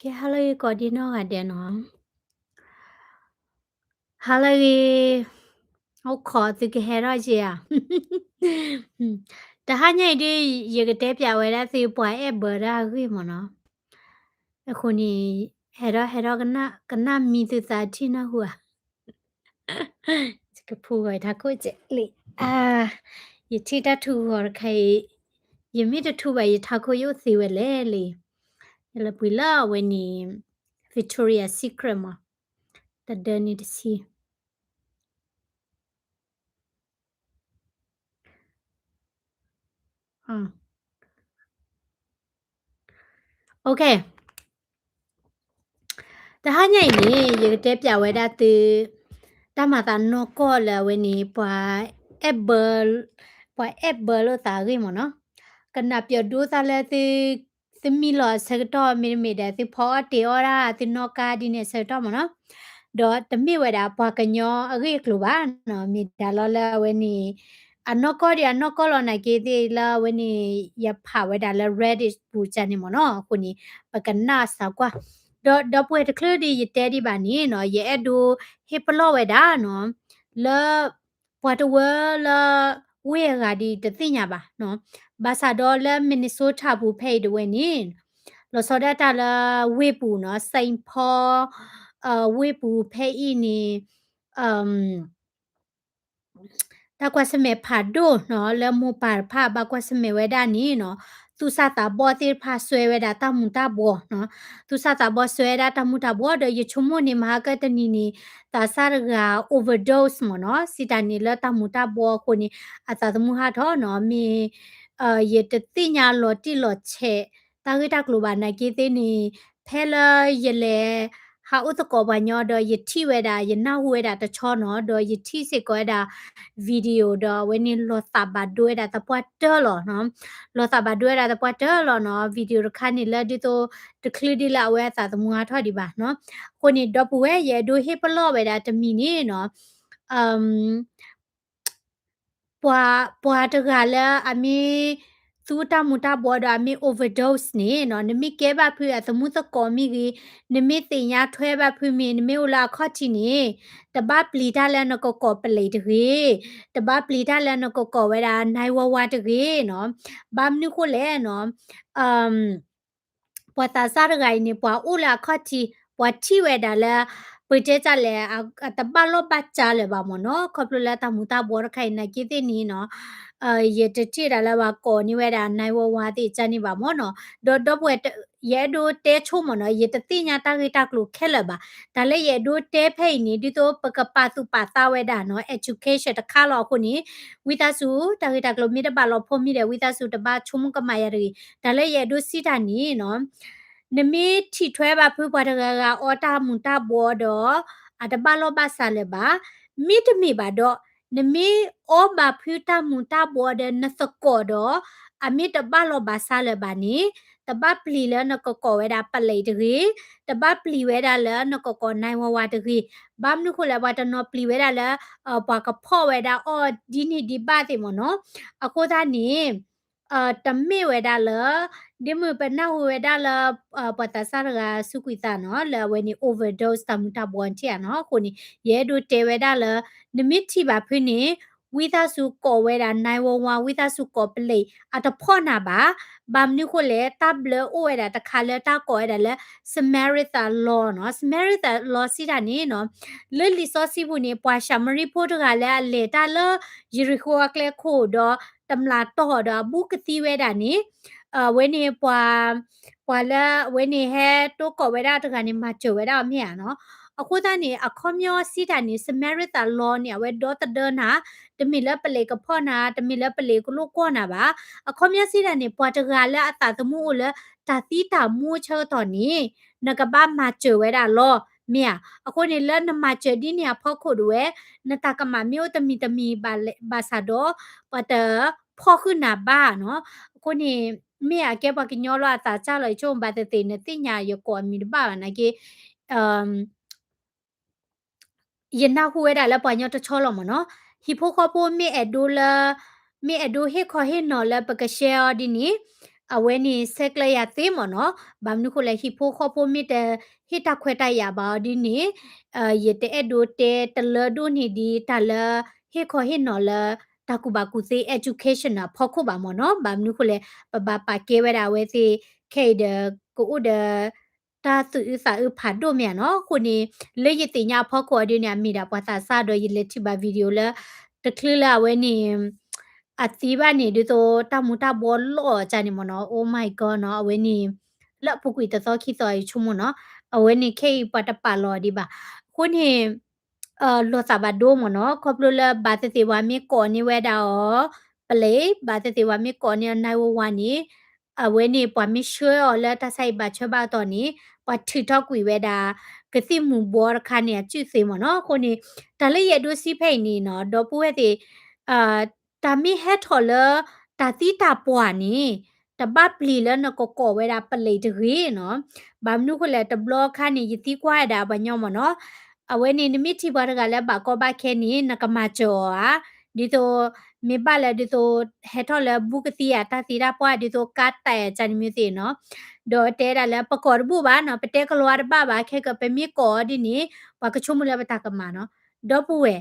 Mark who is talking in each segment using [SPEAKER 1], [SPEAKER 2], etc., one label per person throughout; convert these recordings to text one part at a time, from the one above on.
[SPEAKER 1] Cái Halloween có đi nó à đèn nó Halloween hậu khó từ cái hè rồi chị à ta hai ngày đi giờ cái tép nhà vậy đó thì bỏ em bờ ra cái mà nó con này hè đó cái na mi từ ta chi nó hùa cái phu gọi ta coi chị lì à giờ chi ta thu hoặc cái giờ mi ta thu vậy ta coi yêu gì vậy lẽ lì là bữa là when ni Victoria Secret mà ta đơn đi see ok ta hai ngày này giờ cái tép nhà vậy đó từ ta mà ta nó có là when ni pa apple lo ta cái mà nó cái nạp giờ đua ta là từ mi lo sẽ đó mi đã từ phó tiêu ra từ nó ca đi nè sẽ đó mà nó đó tấm mi vậy đã pa cái nhỏ ở cái club nó mi đã lo là when ni anh nó có lo này kia thì là when ni ya pa vậy đã là reddish bu chân mà nó cô ni pa cái na sao qua đó puede clear di yete di bani no ye edu hiplo weda no la puede we la we ga di de tinya ba no basa do la Minnesota bu pay de weni lo so data la we pu no Saint Paul we pu pay ini um ตากว่าสมัยผ่าดูเนาะแล้วหมู่ป่าผ่าบากว่าสมัยไว้ด้านนี้เนาะตุสาตาบอติผ่าสวยไว้ดาตามุตาบอเนาะตุสาตาบอสวยดาตามุตาบอเดยชุมนี่มหากตนีนี่ตาสารกา overdose มเนาะสิตานี่ละตามุตาบอคนนี้อาตาตมุหาทอเนาะมีเยตติญาโลติโลเชตากิตากลูบานากิตินี่เพลเยเลဟာဥတကောဘာညောဒယတိဝေဒယနာဝေဒတချောနောဒယတိစေကောဒဗီဒီယိုဒဝေနိလောသဘာဒွေဒတပွတ်တော်လောနော်လောသဘာဒွေဒတပွတ်တော်လောနော်ဗီဒီယိုရခနိလဒီတိုတခလီဒီလာဝဲသာသမူဟာထော်ဒီပါနော်ကိုနိဒပဝဲယေဒိုဟေပလောဝေဒတမီနီနော်အမ်ပွာတကလည်းအမီသူတာမူတာဘော်ဒါမီ overdose နေနော်နမီကဲပါဖွေအသမှုတကောမီကြီးနမီတင်ညာထွဲပါဖွေမီနမီဝလာခော့ချီနေတပပလီတာလဲနကောကောပလေတကြီးတပပလီတာလဲနကောကောဝဲတာနိုင်ဝဝတကြီးနော်ဘာမနုကိုလဲနော်အမ်ပွာတာစားရဂိုင်နေပွာဥလာခော့ချီပွာတီဝဲတာလဲပတေကြလဲတပလောပတ်ကြလဲပါမနော်ခေါပလလဲတမူတာဘောရခိုင်နေကိတိနီနော်ye te ti da la ba ko ni we da nai wo wa ti chan ni ba mo no do pwe ye do te chu mo no ye te ti nya ta gi ta klu khe la ba da le ye do te phei ni di to pa ka pa tu pa ta we da no education ta kha lo ko ni wi ta su ta gi ta klu mi da ba lo pho mi de wi ta su ta ba chu mo ka ma ya ri da le ye do si ta ni no နမီထီထွဲပါဖွပွားတကကအော်တာမွန်တာဘောတော့အတဘလောဘဆာလေပါမိတမိပါတော့နမီအောဘာဖွတာမွန်တာဘောတဲ့နစကောတော့အမိတဘလောဘဆာလေပါနီတဘပလီလဲနကကောဝဲတာပလေတကြီးတဘပလီဝဲတာလဲနကကောနိုင်ဝဝတကြီးဘာမနုခလဲဘာတနော်ပလီဝဲတာလဲပွားကဖော့ဝဲတာအော်ဒီနီဒီပါတိမနော်အခုသားနီတမေဝဲတာလဲ ဒီမပနာဝေဒါလာပတာဆာရဂစုကွီတာနော်လာဝဲနီ overdose တမတာဘွန်ချီနော်ကိုနီရဲဒိုတေဝေဒါလာနမစ်တီပါဖိနေဝိသစုကောဝဲတာနိုင်ဝဝဝိသစုကောပလေအတဖောနာပါဘာမနုခိုလေတပ်လအိုဝဲတာတခါလေတာကောဝဲတာလေ Samaritan law နော် Samaritan law စီတာနေနော်လလီစောစီဘူးနေပွာရှာမရီပိုတကလည်းလေတာလရီရီခိုကလေခိုတော့တမလာတော့တော့ဘူးကတိဝဲတာနေဝဲနေပွာလာဝဲနေဟဲတိုးကောဝဲတာတကနေမချိုဝဲတာအမြနော်အခုတန်းနေအခေါမျောစီတာနေစမရတာလောနေဝဲဒေါ်တဒနာတမီလပလေကဖောနာတမီလပလေကလုကောနာပါအခေါမျောစီတာနေပွာတကလာအတာတမှုလေတာတီတာမှုချောတော်နေနကဘာမချိုဝဲတာလောမြအခုနေလနမချဒီနေဖောက်ခုဒဝဲနတကမမျိုးတမီဘာစာတော့ပတဖောက်ခုနာဘာနော်အခုနေမေအကဲပါကညောလာတာချလိုက်ချုံဘာတဲ့နေတိညာရကောမီဘာနာကေအမ်ယနာဟူဝဲတာလပွားညောတချောလောမနော်ဟီဖိုခပိုမေအဒိုလာမေအဒိုဟေခေါ်ဟေနော်လပကရှဲဒီနီ aweni sekle ya te mo no bamnu ko le hi pho kho pho mit de hi ta khwe tai ya ba di ni ye te edo te tele do ni di ta la hi kho hi no la ta ku ba ku se education na pho ko ba mo no bamnu ko le ba pa ke we da we se ke de ko u de ta su sa u pha do mya no ko ni le yi ti nya pho ko di nya mi da pa sa sa do yi le ti ba video la တကလလာဝဲနေအတီးပါနေဒီတော့တမူတာဘောလောချာနေမနော် oh my god နော်အဝဲနေလက်ပုကွေတသောခိတော်ချုံမနော်အဝဲနေခေပတပါလောဒီပါခုနေလောစာဘဒိုမနော်ခေါပလိုလာဘာတတိဝါမြေကောနေဝဲတာဩပလေဘာတတိဝါမြေကောနေနိုင်ဝဝနီအဝဲနေပွားမရွှေော်လက်တဆိုင်ဘာချဘာတော်နီပွားထီတော့ကွေဝဲတာကတိမူဘောရခါနေကျွစေမနော်ခုနေဒါလေးရဒိုစီဖိနေနော်ဒေါ်ပွဲ့တဲ့အာတာမီဟက်ထော်လတာတီတာပွားနေတပတ်ပလီလနကိုကိုဝဲတာပလေတကြီးနော်ဘာမနုခလဲတဘလော့ခါနေယတိကွာတာဘာညောမနော်အဝဲနေနမိတိဘာကလည်းဘာကောဘာခဲနေနကမချောအာဒီတော့မေပါလေဒီတော့ဟက်ထော်လဘူကတိယာတာတီတာပွားဒီတော့ကတ်တဲချန်မြူတီနော်ဒေါ်တဲရလည်းပကောဘူဘာနော်ပတဲကလောရဘာခဲကပမီကောဒီနေဘာကချုံမလဲပတာကမနော်ဒေါ်ပူဝဲ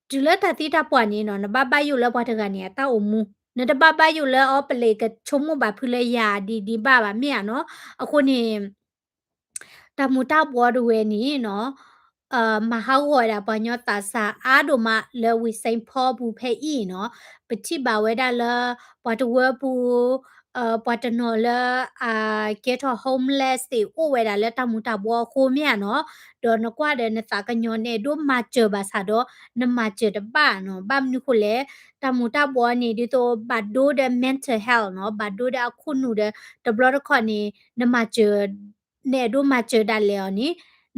[SPEAKER 1] ဒူလတာတီတာပွားနေနော်နဘဘယူလဘွားတကနေတာအမူနတဘဘယူလအောပလေကချုံမဘာဖူလေယာဒီဘာဘာမြာနော်အခုနေတမူတာဘွားဒဝဲနီနော်မဟာဝရပညောတာစာအာဒိုမလဝီစိန်ဖောဘူဖဲဤနော်ပတိဘာဝဲဒါလဘွားတဝဲပူဘွားတနော်လget a homeless တေအိုဝဲဒါလက်တမူတာဘွားခိုမြနော်ဒေါ်နကွာတဲ့နစာကညောနေဒိုမာချဘာစာတော့နမချတပါနော်ဘမ်နုခုလေတမူတာဘွားနေဒီတော့ဘတ်ဒိုတဲ့ mental health နော်ဘတ်ဒိုတဲ့အခုနုတဲ့တဘလရခေါနေနမချနေဒိုမာချဒါလေော်နီ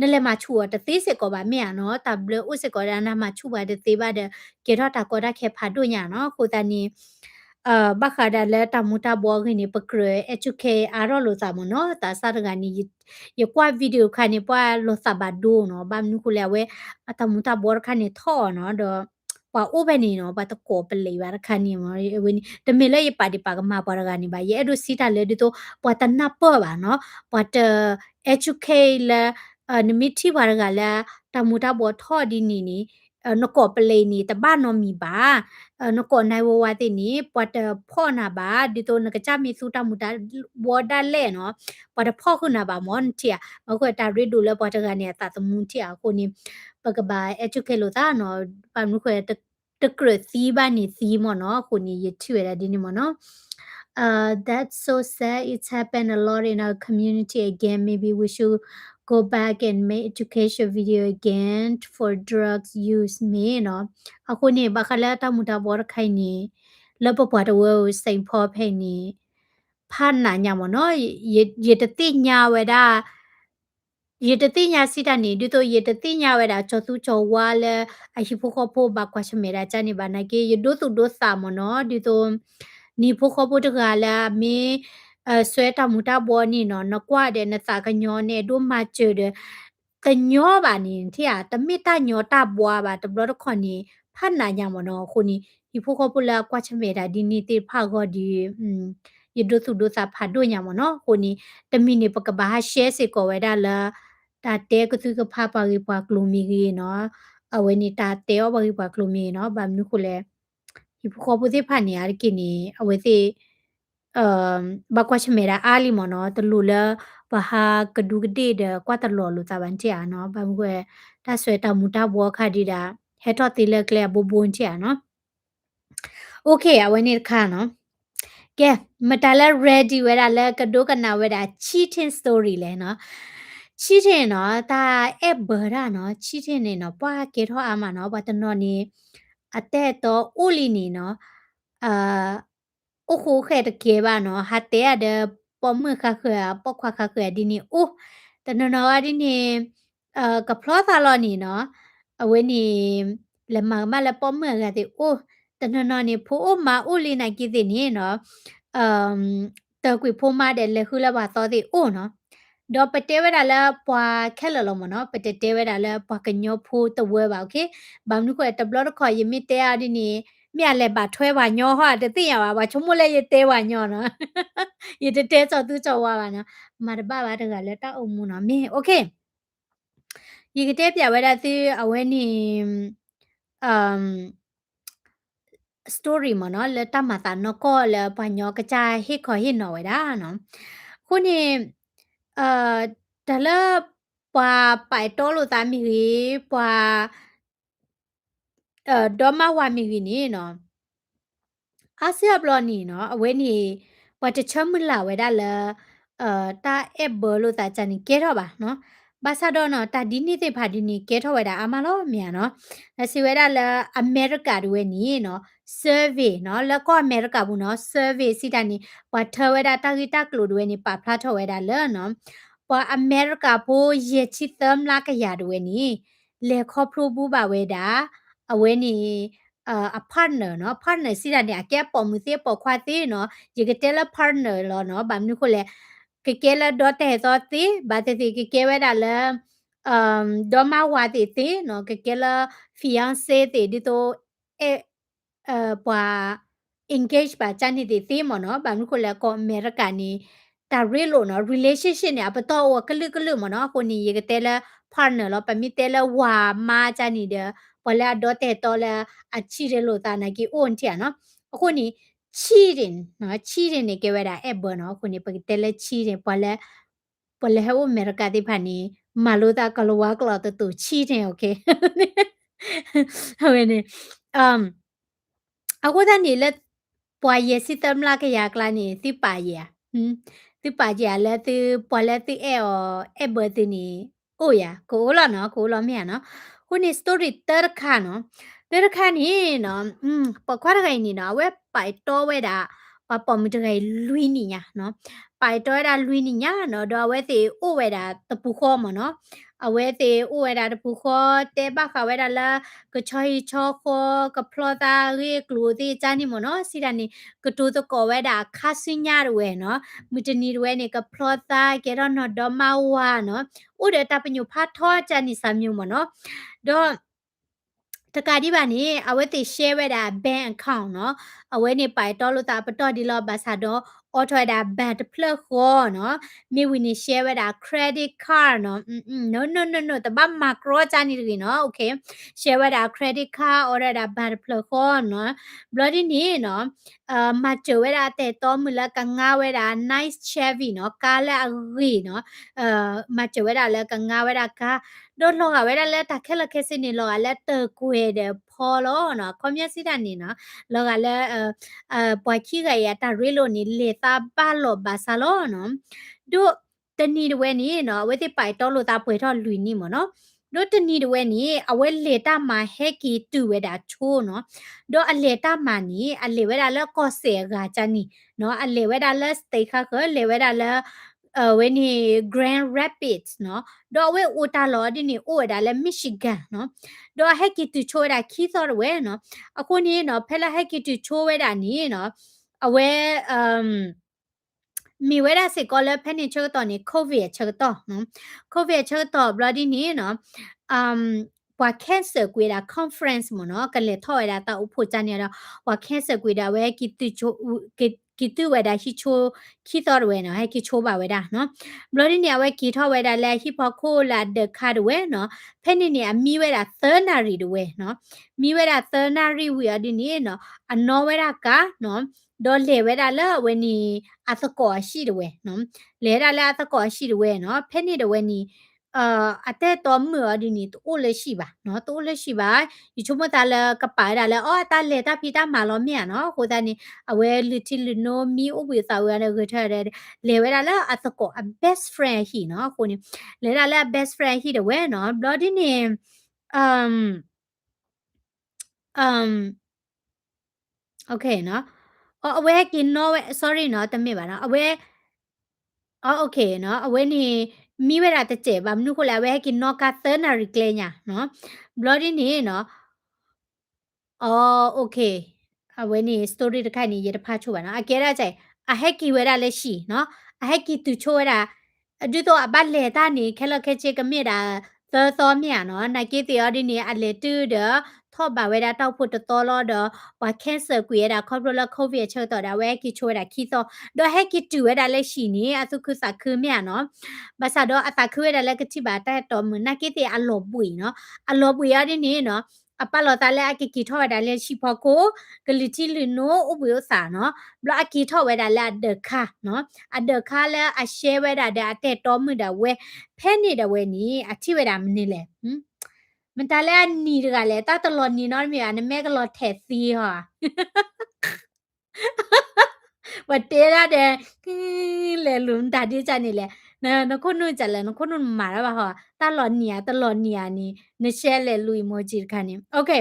[SPEAKER 1] နလေမချူတသိစစ်ကောပါမြန်နော်တဘလဥစစ်ကောရနာမချူပါတဲ့သေးပါတဲ့ကေတော့တာကောတာခေဖာတို့ညာနော်ကိုတနီဘခါဒါလဲတမူတာဘောခင်းနေပကရ educate အားတော့လို့စာမနော်တာစာတကနေရကွာဗီဒီယိုခါနေပွားလို့စာဘဒိုနော်ဘာမနုခုလဲဝဲတမူတာဘောခါနေထောနော်တော့ပွာအိုဘနေနော်ဘာတကောပလေဘာခါနေမဝင်းတမေလဲရပါဒီပါကမှာပွားကနေပါရဲ့အဲ့တို့စီတာလဲဒီတော့ပွာတနပေါ်ပါနော်ပွာတ educate လဲနမီတီဘာကလဲတမူတာဘောထောဒီနီနကောပလေနီတဘာနော်မီပါနကောနိုင်ဝဝတိနီပွာတဖောနာဘာဒီတော့နကချမီစုတမူတာဘောဒါလဲနော်ပွာတဖောခုနာဘာမွန်တီယာမခွတာရီဒူလဲပွာတကနေတာတမူတီယာကိုနီပကဘာ educate လို့တာနော်ပမခွတကရစီဘာနီစီမနော်ကိုနီရချွေရဒီနီမနော်that's so sad. It's happened a lot in our community again. Maybe we should go back and make education video again for drugs use me, you know. အခုနေဘခလာတမူတာဘောရခိုင်နေလပပွားတဝဲစိန်ဖောဖဲနေဖာနာညာမနော်ရေတတိညာဝဲတာရေတတိညာစီတနေဒီတော့ရေတတိညာဝဲတာချောသူချောဝါလဲအရှိဖို့ခဖို့ဘာကွာရှမေရာချနေဘာနာကေရဒိုသူဒိုစာမနော်ဒီတော့နီဖို့ခဖို့တကလာမင်းဆွဲတမူတာဘောနီနော်နကွာတဲ့နစာကညောနေဒိုမချေတဲ့ကညောပါနေထီယာတမီတညောတာဘွားပါတဘလခွန်နီဖတ်နာညာမနော်ခုနီဒီဖို့ခဖို့လာကွာချမေရာဒီနီတေဖာဂောဒီယဒိုသူဒိုစာဖတ်တို့ညာမနော်ခုနီတမီနေပကဘာရှဲစေကောဝဲဒါလာတာတဲကသူကဖာပါရီပွားကလိုမီကြီးနော်အဝဲနေတာတဲောပါရီပွားကလိုမီနော်ဘာမနုခုလဲဒီခေါ်ပူသေးဖာနေရကိနေအဝဲသေးဘကွာချမေရာအာလီမနော်တလူလာဘာဟာကဒူကဒေဒကွာတလောလူတာဗန်ချာနော်ဘာမကွယ်တဆွဲတမူတာဘောခါဒီတာဟက်တော့တီလကလေဘဘွန်ချာနော်โอเคအဝဲနေခါနော်ကဲမတလာ ready ဝဲတာလဲကဒိုကနာဝဲတာ cheating story လဲနော် cheating နော်ဒါအဘရာနော် cheating နေနော်ပွားကေထောအာမနော်ဘာတနော်နေအတဲ့တော့ဦးလီနေနော်အာအခုခဲတကေပါနော်ဟာတဲ့ရတဲ့ပေါ်မခါခွေပေါခွာခါခွေဒီနေဦးတနော်နော်ဒီနေကဖလောသာလောနေနော်အဝဲနေလမမလပေါ်မကတဲ့ဦးတနော်နော်နေဖိုးမဦးလီနိုင်ကိတဲ့နေနော်အမ်တကွေဖိုးမတဲ့လေခုလာပါတော့တဲ့ဦးနော်ဒေါ်ပတဲဝဲတာလာပွာခဲလလောမနော်ပတဲတဲဝဲတာလာပွာကညောဖိုးတဝဲပါโอเคဘာမနုခွဲတဘလတော့ခေါ်ယမီတဲအဒီနေ မြက်လည်းပါထွဲပါညောဟာတသိရပါဘာချုံမလဲရတဲပါညောနော်ရတဲစောသူချောဝါပါနော်မာတပါပါတကလည်းတောက်အုံမနော်မင်းโอเคยีกเตปยาเวดาติอเวนิอืม story มะเนาะแล้วตามาตานอก็แล้วปะญอกระจายเฮ็ดขอเฮ็ดหน่อไว้ดาเนาะคุณนี่เอ่อดะละปาไปโตโลตามีรีปาดอมาวามีรีนี่เนาะ อาเซียบลอนี่เนาะအဝဲနေဘာတချမ်းမလာဝဲဒါလတာအဘလို့တာချန်ကဲတော့ပါနော်ဘာသာတော့နော်တာဒီနေ့တဲ့ဖာဒီနေ့ကဲတော့ဝဲဒါအမလို့မြန်နော်လက်စီဝဲဒါလအမေရိကတွေနီနော် survey နော်แล้วก็อเมริกาဘူးနော် survey สิตานี่ဘာထဝဲဒါတာဂီတာကလိုတွေနီပါဖလာထဝဲဒါလနော်ဘာအမေရိကဘိုးရချစ်သမ်လာကရတွေနီလေခေါပလိုဘူးပါဝဲဒါအဝဲနေa partner เนาะ partner สิดาเนี่ยแกปอมือเตปอควาเตเนาะยกเตละ partner ลอเนาะบามนุคนแลเกเกละดอเตซอติบาเตติเกเกเวดาละดอมาวาเตเตเนาะเกเกละ fiance เตดิโตเอปวา engage ပါจานี่เตเตมอเนาะบามนุคนแลก็อเมริกานี่ตาเรโลเนาะ relationship เนี่ยปะตอวกะลึกะลึมอเนาะคนนี้ยกเตละ partner ลอปะมิเตละวามาจานี่เดปอละดอเตตอละ အချီတယ်လို့တာနာကီအွန်တီနော်အခုနီချီတယ်နော်ချီတယ်နေကြဝတာအဘနော်အခုနီပကတဲလဲချီတယ်ပလဲဟိုအမေရိကတိဖာနီမာလိုတာကလောဝါကလောတတူချီတယ်โอเคဟုတ်နေအခုတန်းနေလက်ပွာရဲ့စစ်တမလာကရကလာနေတိပါရဲ့တိပါကြလဲတိပွာလဲတိအဲဘတိနီအိုရကိုလာနော်ကိုလာမြန်နော်ခုနေ story တရခါနော်တရခါနေနော်ပခွားရိုင်းနေနော်ဝဲပိုက်တော့ဝဲတာပပမတရိုင်လွီနီညာနော်ပိုက်တော့တာလွီနီညာနော်တော့ဝဲတိအိုဝဲတာတပူခေါ်မနော်အဝဲတိအိုဝဲတာတပူခေါ်တဲဘခဝဲတာလာကချောီချောခေါ်ကဖလောတာရေကလူတိချာနီမနော်စီရနီကတူတကောဝဲတာခါစညာရွဲနော်မတနီရွဲနေကဖလောတာကေရနော်ဒမဝါနော်ဥဒတာပညုဖာထောချာနီဆာမြုံမနော်တော့တကဒီပါနေအဝဲတိ share ဝဲတာ bank account เนาะအဝဲနေပိုင်တော်လို့တာပတော်ဒီလောဘာသာတော့ auto တာ bank plug ခေါ်เนาะမိဝီနေ share ဝဲတာ credit card เนาะno no no no တပတ် macro ချာနေတယ်เนาะ okay share ဝဲတာ credit card order တာ bank plug ခေါ်เนาะ bloody နေเนาะမချဝဲတာတဲ့တော်မူလကငါဝဲတာ nice chevy เนาะကားလက်အရီเนาะမချဝဲတာလဲကငါဝဲတာကားတော့လောကဝဲတာလဲတခဲလခဲစနေလောကလဲတကွေတယ်ဖော်လို့နော်ကွန်မြက်စီတာနေနော်လောကလဲပွားခိကရတာရီလိုနေလေတာပါလို့ဘာသာလို့နော်တို့တနီတဝဲနေနော်ဝဲတိပိုက်တော့လို့တာပွေတော့လူနေမနော်တို့တနီတဝဲနေအဝဲလေတာမှာဟက်ကီတူဝဲတာချိုးနော်တို့အလေတာမှာနေအလေဝဲတာလဲကော့ဆေကချာနီနော်အလေဝဲတာလဲစတေခါခလေဝဲတာလဲဝဲနေ Grand Rapids နော်တော့ဝဲအိုတာလောဒီနေအိုဒါလဲ Michigan နော်တော့ဟက်ကီတူချိုးတာခီသောဝဲနော်အခုနေနော်ဖဲလာဟက်ကီတူချိုးဝဲတာနေနော်အဝဲมีเวลาสิก็เลยแพนิชตอนนี้โควิดเชิญต่อเนาะโควิดเชิญต่อบลอดีนี้เนาะอืมว่าแค่เสือกวีดาคอนเฟรนซ์มั้งเนาะกันเลยถอยดาตาอุปจานเนี่ยเนาะว่าแค่เสือกวีดาเวกิติโชกิติเวดาฮิโชคิดต่อเวเนาะให้กิโชบาเวดาเนาะบลอดีเนี่ยเวกิทอเวดาแลฮิปโคลาเดคาดเวเนาะแพนิเนี่ยมีเวดาเทอร์นารีดเวเนาะมีเวดาเทอร์นารีเวอดีนี้เนาะอันนอเวดากาเนาะဒေါ်လေဝဲတာလဲဝဲနီအသကောရှိတယ်ဝဲနော်လဲတာလဲအသကောရှိတယ်ဝဲနော်ဖဲနေတယ်ဝဲနီအတဲ့တော်မွေဒီနီတိုးလည်းရှိပါနော်တိုးလည်းရှိပါဒီချုံမတာလဲကပိုင်တာလဲအော်တာလေတာဖီတာမာလောမြန်နော်ကိုတာနီအဝဲလီတီလနိုမီဥပ္ပစာဝဲရတဲ့ခထတဲ့လေဝဲတာလဲအသကော best friend ဟီနော်ကိုနီလဲတာလဲ best friend ဟီတယ်ဝဲနော်ဘလော်ဒီနီအမ်အမ်โอเคเนาะอ๋อအဝဲกินเนาะ sorry เนาะတမစ်ပါเนาะအဝဲอ๋อโอเคเนาะအဝဲနေမိဝဲတာတကျဲပါမနုခလာဝဲกินเนาะကသနာရီကလေညာเนาะဘလော်ဒီနေเนาะอ๋อโอเคအဝဲနေ story တခိုင်နေရတဖာချို့ပါเนาะအကဲရကြိုင်အဟက်ကီဝဲတာလည်းရှိเนาะအဟက်ကီသူချိုးရတာအဒုတော့အပတ်လေတာနေခဲလခဲချေကမြတာသောသောမြเนาะနိုင်ကေတီအော်ဒီနေအလေတူဒ ထော့ပါဝဲတာတောက်ဖို့တတော်လို့တော့ဝါ cancel ကွေရတာ corporate covid ချောတော့တာဝဲကီချိုတာခီတော့တော့ဟဲကီတူရတာလက်ရှိနေအစုခုစခုမြာနော်ဘာသာတော့အတခုရတာလက်ကတိပါတဲ့တော်မနာကိတေအလောပွေနော်အလောပွေရတဲ့နေနော်အပလောတာလဲအကီကီထော့တာလဲရှိဖို့ကိုဂလီတီလီနိုဥပယစာနော်ဘလအကီထော့ဝဲတာလဲဒခါနော်အဒခါလဲအရှဲဝဲတာတဲ့တော်မှုတာဝဲဖဲနေတဲ့ဝဲနီအချိဝဲတာမနေလဲဟမ်มันตาแลนีดกะแลตาตลอดนีนอเมียนะแม่ก็รอแท้ซีห่อว่าเตระเดแลลุนตาดิจานี่แหละนะคนนู้นจะแลนะคนนู้นมาแล้วป่ะห่อตลอดเนียนี่นะแชร์แลลุยโมจิคันนี่โอเค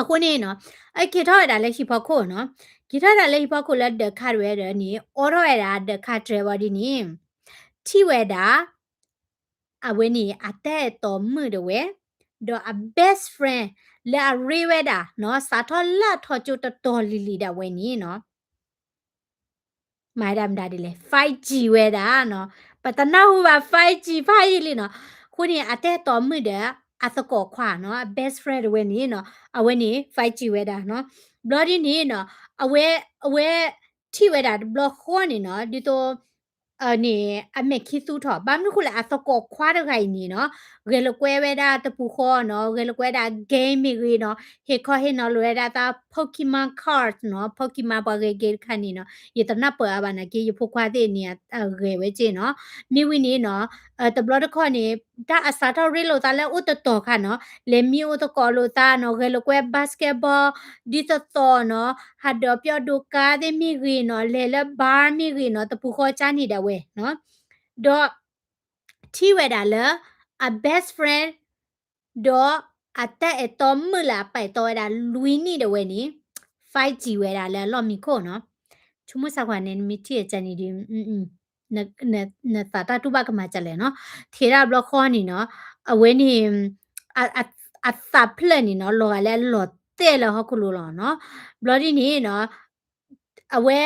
[SPEAKER 1] အခုနေနော်အဲ့ခေထောက်ရတာလက်ရှိဖို့ခို့နော်ခေထောက်တာလက်ရှိဖို့ခို့လက်ဒခါရဲရနီအော်ရရတာဒခါထရဝဒီနီထိဝဲတာအဝဲနီအတဲ့တော်မှုတဝဲတော့ a best friend လာရီဝဲတာနော်စာထောလာထောကျတော်လီလီတာဝဲနီနော်မိုင်ဒမ်ဒါဒီလေ 5G ဝဲတာနော်ပတနာဟူပါ 5G 5G လီနော်ခုနေအတဲ့တော်မှုတဲ့အစကောခွာနော် best friend ဝဲနီနော်အဝဲနီ 5G ဝဲတာနော် bloody နီနော်အဝဲထိဝဲတာ block ခေါ်နေနော်ဒီတော့နေအမေခိစုထောဘာမခုလေအစကောခွာတခိုင်နီနော်ရေလကွဲဝဲတာတပူခေါ်နော်ရေလကွဲတာ game မီရီနော်ဟေခေါ်ဟေနော်လွဲတာတာ Pokemon cards နော် Pokemon ဘာဂေဂေခါနီနော်ယေတနာပအဘာနာကေယဖခွာတဲ့နေရေဝဲကျနော်မိဝီနီနော်တဘလတခေါ်နေတာအစားတော်ရီလိုတာလဲဥတတော်ခါနော်လေမီဥတကောလိုတာနော်ရေလကွဲ basketball ဒီတတော်နော်ဟာဒပြောဒုကာတဲ့မိရီနော်လေလဘာမိရီနော်တပူခေါ်ချနေတဲ့ဝဲနော်တော့ထိဝဲတာလဲ a best friend တော့အတက်အတော်မလာပိုက်တော့တာလူင်းနေတယ်ဝဲနီ 5G ဝဲတာလဲလော်မီခိုနော်ချုံမစခွာနေမီတီချန်နေဒီနတာတာတူဘကမှာကြလဲနော်ထေရဘလခေါ်နေနော်အဝဲနေအသပ်ဖလက်နေနော်လော်လဲလော်တဲ့လဟခုလိုလော်နော်ဘလော်ဒီနေနော်အဝဲ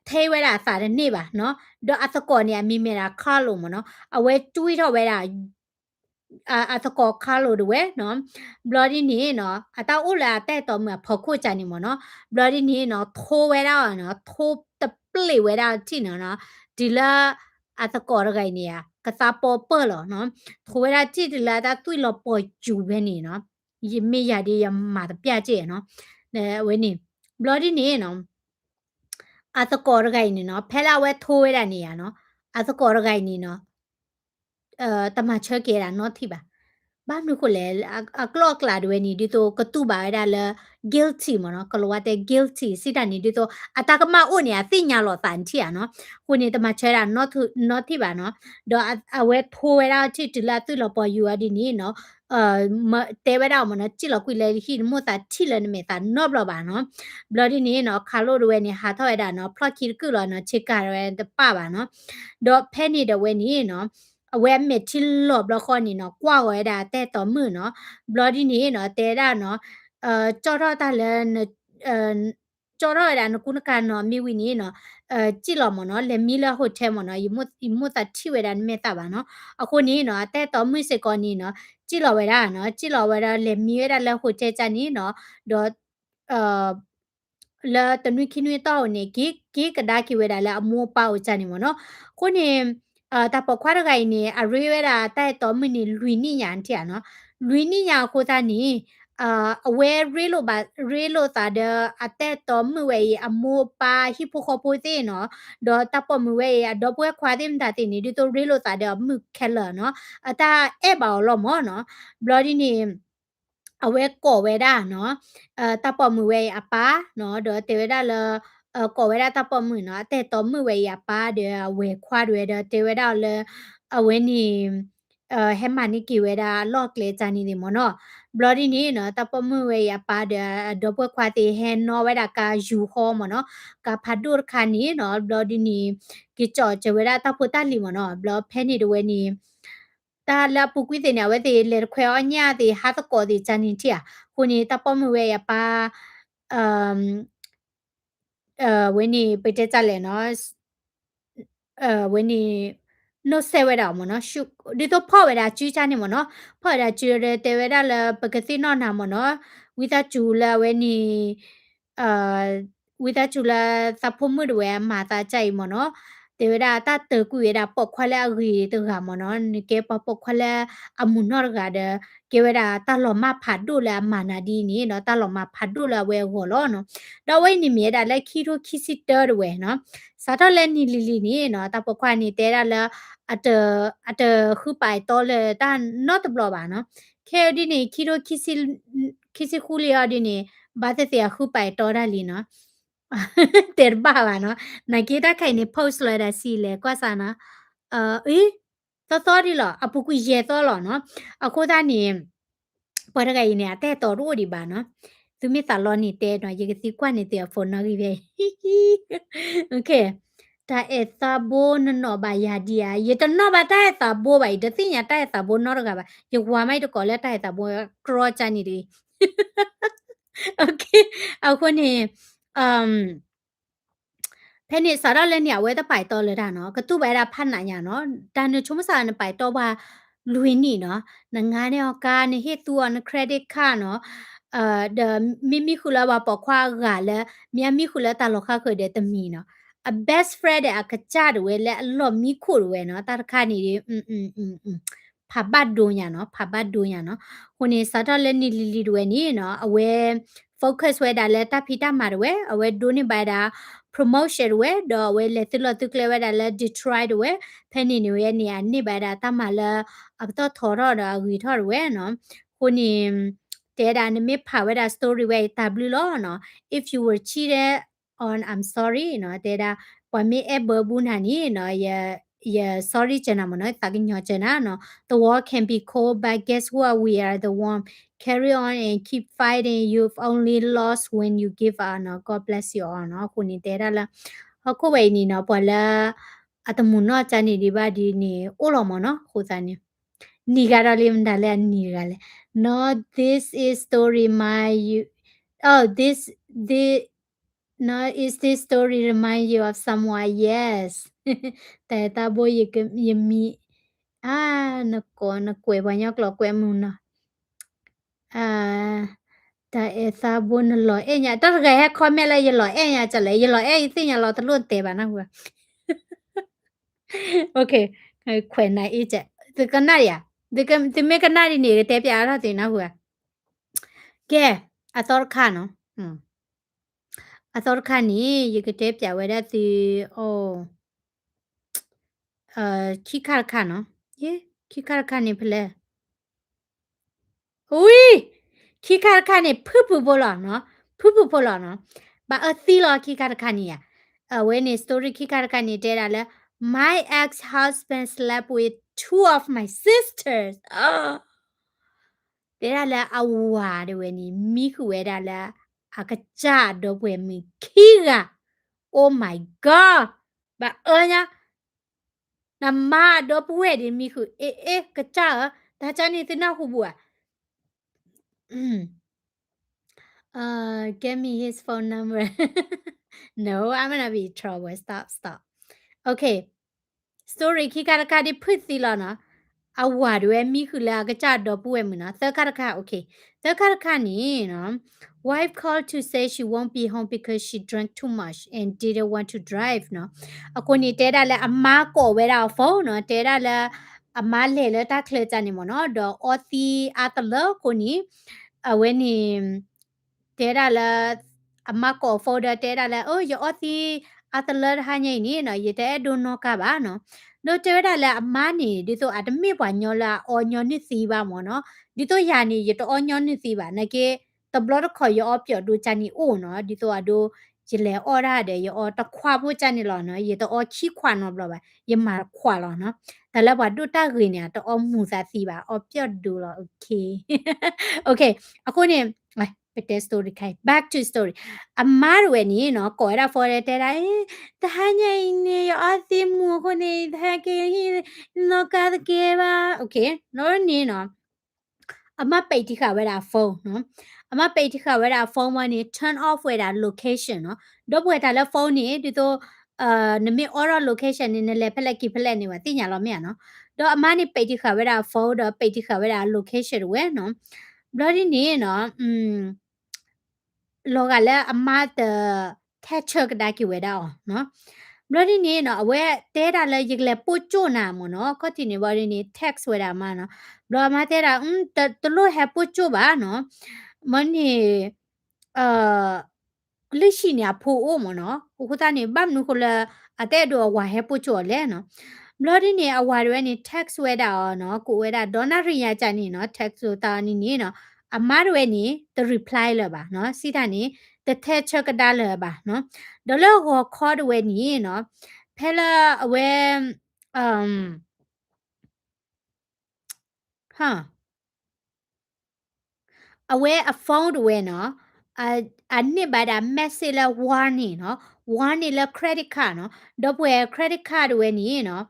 [SPEAKER 1] သေးဝဲတာစားတဲ့နေ့ပါနော်တော့အစကောနေမိမေတာခါလို့မနော်အဝဲတွေးတော့ဝဲတာအစကောခါလို့တဝဲနော် bloody နေနော်အတောက်ဥလာတဲ့တော်မှာဖခုချန်နေမနော် bloody နေနော်ထိုးဝဲတာနော်ထိုးတပလေဝဲတာတိနော်ဒီလာအစကောရခိုင်နေရကစားပေါ်ပေါ်လောနော်ထိုးဝဲတာတိဒီလာတာတွေ့လို့ပေါ်ကျူပဲနေနော်ယမေရဒီရမှာပြကြည့်နော်ဝဲနေ bloody နေနော်အစကောရခိုင်နေနော်ဖဲလာဝဲထိုးဝဲတာနေရနော်အစကောရခိုင်နေနော်တမချဲကေတာနော်တိပါဘာနုကိုလေအကလော့ကလာတွေနေဒီတော့ကတူပါရလာ guilty မနော်ကလောတဲ့ guilty စိတနေဒီတော့အတကမအိုနေအသိညာလောတန်ချီရနော်ကိုနေတမချဲတာ not တိပါနော်တော့အဝဲထိုးရတာချစ်တလာသူ့လောပေါ်ယူရဒီနေနော်တဲဝဲတော့မနော်ကြည့်လို့ကွေလေဟိမို့တာချိလည်းနေမတာ not ဘလပါနော် bloody နေနော်ခါလို့တွေနေဟာထောက်ရတာနော် plot ခိကူလောနော်ချစ်ကရဲတပပါနော်တော့ဖဲနေတဲ့ဝဲနေနော်အဝဲမစ်ချီလော့ဘလခေါ်နေနော်ကွာဝဲတာတဲ့တော်မှုနော် bloody နေနော်တဲတာနော်ကြော်တော့တာလဲကြော်တော့ရတာနကုနကနော်မိဝီနေနော်ကြည့်လို့မနော်လေမီလာဟိုတယ်မနော်ယမတာထိဝဲတာမေတာပါနော်အခုနေနော်တဲ့တော်မှုစကောနေနော်ကြည့်လို့ဝဲတာနော်ကြည့်လို့ဝဲတာလေမီရတာလဲဟိုတယ်ချန်နေနော်တော့လာတနွိခိနွေတောင်းနေဂေကဒါကိဝဲတာလဲအမောပါကိုချန်နေမနော်ခုနေတာပခွားရခိုင်နေအရေးဝဲတာတဲ့တော်မီနီလူနီညာန်တီနော်လူနီညာကိုသာနီအဝဲရေးလို့ပါရေးလို့တာတဲ့အတဲ့တော်မူဝဲအမောပါဟိပိုခပိုတေနော်ဒေါ်တပမူဝဲဒေါ်ပွဲခွာတဲ့မတာတင်နေဒီတော့ရေးလို့တာတဲ့မူခဲလနော်အတာအဲပါလောမောနော် bloody နေအဝဲကော်ဝဲတာနော်တပမူဝဲအပါနော်ဒေါ်တေဝဲတာလကော်ဝဲတာတပမူနော်တဲ့တော်မူဝဲအပါတဲ့ဝဲခွာတွေတဲ့တေဝဲတာလအဝဲနီဟဲမနီကီဝဲတာလော့ကလေချာနီဒီမနော် bloody နီနော်တပမူဝဲအပါတဲ့ဒေါ်ပွဲခွာတေဟဲနော်ဝဲတာကာယူဟောမနော်ကာဖာဒူခါနီနော် bloody နီကီချောချဝဲတာတပူတလီမနော် block ဖဲနီဒဝဲနီတာလာပုကွေတဲ့နေဝဲတဲ့လေခွဲအညာတဲ့ဟာတကောတဲ့ချန်နီတီယာခုနေတာပမဝဲရပါအမ်ဝင်းနေပိတက်ကြလဲနော်ဝင်းနေနိုဆဲဝဲတာမနော်ရှုဒီတော့ဖောက်ဝဲတာကြီးချနေမနော်ဖောက်တာကြီးရတဲ့တဲဝဲတာလဲပကတိနော်နာမနော် without jula weni without jula sapomu de we ma ta chai mo no te weda ta te ku weda pok khwala ri te ga mo no ni ke pok khwala amunor ga de ke weda ta lo ma phat du la mana di ni no ta lo ma phat du la we ho lo no da we ni me da la ki ro ki si te de we no sa ta le ni li li ni no ta pok khwa ni te da la at khu pai to le ta not blo ba no ke di ni ki ro ki si khu li ya di ni ba te te khu pai to da li no เต็ดบ้าอะเนาะนากีตาไข่นี่โพสต์เลยได้สิเลยกว่าซะนะเอ๊ะซ้อๆดิเหรออะปุกุเยซ้อเหรอเนาะอะโคตานี่ปะระไกเนี่ยแต่ต่อรู้ดิบาเนาะซึมิตาลอนี่แต่เนาะยกสิกว่านี่แต่ฝนเนาะกิเวโอเคตาเอซาโบนเนาะบายาดีอาเยตเนาะบาตาเอซาโบบายเดติญาตาเอซาโบเนาะรกะบายกว่าไม่ตะกอเลตาเอซาโบกรอจานี่ดิโอเคอะคนนี่ဖဲနေစားရလဲနေဝဲတပိုင်တော်လဲတာနော်ကတုပဲတာဖတ်နိုင်ရနော်တာနချုံမစားနေပိုင်တော့ပါလွင်နီနော်နငါနေကာနေဟစ်တူအန်ခရက်ဒစ်ကာနော်ဒမိခုလာပါပခွာဂါလဲမြခုလာတာလောခခွေတဲ့တမီနော်a best friend အကကြတယ်ဝဲလဲအလော့မိခုဝဲနော်တာတခါနေဖာဘတ်ဒိုညာနော်ဖာဘတ်ဒိုညာနော်ခုနေစားတော့လဲနီလီလီဝဲနီနော်အဝဲ focus ဝဲတာလဲတဖီတာမှာဝဲအဝဲဒိုနေပါတာ promotion ဝဲတော့ဝဲလက်တလတုကလဲဝဲတာလဲ Detroit ဝဲဖဲနေနေရဲ့နေရာနေပါတာတမလာအတော့ထော်တော့တာဂီထော်ဝဲနော်ခုနေတဲတာနမေဖာဝဲတာ story ဝဲတဘလူလောနော် if you were cheated on I'm sorry နော်တဲတာပမေအဘဘူးနာနီနော်yeah sorry ကျနာမနော်တာကညောကျနာနော် the war can be cold but guess what we are the warm carry on and keep fighting you've only lost when you give up no god bless you all no ခုနေတဲရလာခုဝဲနီနော်ပေါ်လာအတမှုနော်ချာနေဒီပါဒီနေအိုလောမနော်ခုစားနေနီကြရလေးမဒါလဲနီကြလဲ no this is story my you oh this no is this story remind you of someone yes แต่ตาโบยกยมีna kwe ba nyok lo kwe mu na à ta e sa bun lo e nya ta ga he kho me la ye lo e nya cha le ye lo e ti nya lo ta lu te ba na hu okay kwe na e cha de ka na ya de me ka na ri ni te pya ra te na hu ke a tor kha no a tor kha ni ye ke te pya we da ti o ki kha kha no ye ki kha kha ni phle อุ้ยคีคาราคาเนี่ยพึบๆบ่ล่ะเนาะพึบๆบ่ล่ะเนาะบะซีลอคีคาราคาเนี่ยเวนี่สตอรี่คีคาราคาเนี่ยเดราละ my ex husband slept with two of my sisters เดราละอาวาเดเวนี่มีคือเวดาละอากะจาดอเวมีคีกะ oh my god บะเนี่ยนามาดอปเวดิมีคือกะจาตาจานี่ตินาฮูบัว Give me his phone number. No, I'm gonna be in trouble. Stop. Okay. Story ခိကာရခါဒီဖွင့်စီလာနော်အဝါတွေမိခူလာကကြတော့ပွေးမနော်သခါရခါ okay သခါရခါနီနော် wife called to say she won't be home because she drank too much and didn't want to drive နော်အခုနေတဲတာလဲအမားကော်ဝဲတာဖုန်းနော်တဲတာလဲအမားလေလဲတာခလေချနေမနော်တော့ အော်စီအတလကိုနီအဝဲနီတဲတာလဲအမားကော်ဖိုဒါတဲတာလဲအိုးယောစီအတလဟာညိနေနော်ရတဲ့ဒုနောကပါနော် no te da la amani dito admi bwa nyola o nyoni si ba mo no dito yani ye to o nyoni si ba na ke to blot kho yo o pyo do chani o no dito ado jile ora de yo o ta khwa bo chani lo no ye to o chi khwa no blo ba ye ma khwa lo no da la bwa do ta gri ne to o mu sa si ba o pyo do lo okay okay အခုနေ pet story ခိုင် back to story အမားတွေနေနော်ကော်ရ for တဲ့တာတဟညိနေရအသိမှုခုနေတဟကေနော်ကားကေပါ okay နော်နေနော်အမပိတ်တိခဝဲတာဖုန်းနော်အမပိတ်တိခဝဲတာဖုန်းမနေ turn off ဝဲတာ location နော်တော့ဝဲတာလဲဖုန်းနေဒီတော့နမေ aura location နေနဲ့လဲဖလက်ကိဖလက်နေပါတင်ညာလို့မရနော်တော့အမနေပိတ်တိခဝဲတာဖုန်းတော့ပိတ်တိခဝဲတာ location ဝဲနော်ဘလော်ဒီနေနော် loga le amma the thatcher da ki we da no bloody ni no awe te da le yigle po cho na mo no ko ti ni bari ni tax we da ma no blo ma te da to lo ha po cho ba no mo ni လိရှိနေဖိုအိုမနော်ခုတာနေဘမ်နုခလအတဲ့တော့ဝါဟဲပိုချော်လဲနော်ဘလော်ဒီနေအဝါရဲနေ tax ဝဲတာနော်ကိုဝဲတာဒေါ်နာရီယာချာနေနော် tax ဆိုတာနေနေနော်အမရွယ်နေ the reply လပါနော်စီတာနေ the tech ကဒါလပါနော်ဒေါ်လောခေါ်ဝဲနေနော်ဖဲလာအဝဲဟာ aware a phone aware no a nit by da message la warning no warning la credit card no do where credit card we ni no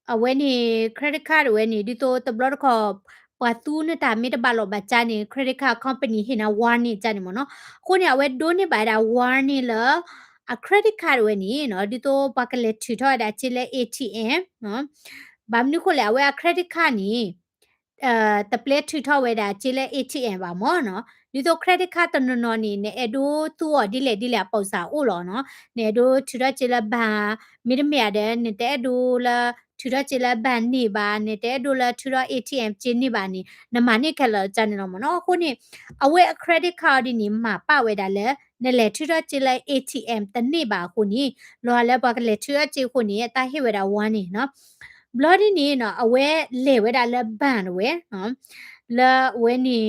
[SPEAKER 1] aware ni credit card we ni di to the block ko pa tu ne ta mi da ba lo ba cha ni credit card company hina warning cha ni mo no ko ni aware do ni by da warning la a credit card we ni no di to ba ka le thi tho da chi le ATM no bam ni ko le aware credit card ni တပလက်ထူထောက်ဝဲတာခြေလဲ ATM ပါမောနော်ဒီတော့ credit card တနော်နော်နေနဲ့အဒိုသူ့ော်ဒီလေပေါစာအိုလောနော်နေဒိုထူရခြေလဲဘာမိရမရတဲ့နေတဲ့ဒိုလာထူရခြေလဲဘန်နေပါနေတဲ့ဒိုလာထူရ ATM ခြေနေပါနေနမနိခက်လောကြနေတော့မနော်ခုနေအဝဲ credit card ဒီနေမှာပဝဲတာလဲနဲ့လေထူရခြေလဲ ATM တနေ့ပါခုနေလောလဲပါကလေထူရခြေခုနေတာဟိဝဲတာဝမ်းနေနော် bloody နေနော်အဝဲလေဝဲတာလဲဘန်ဝဲနော်လာဝဲနေ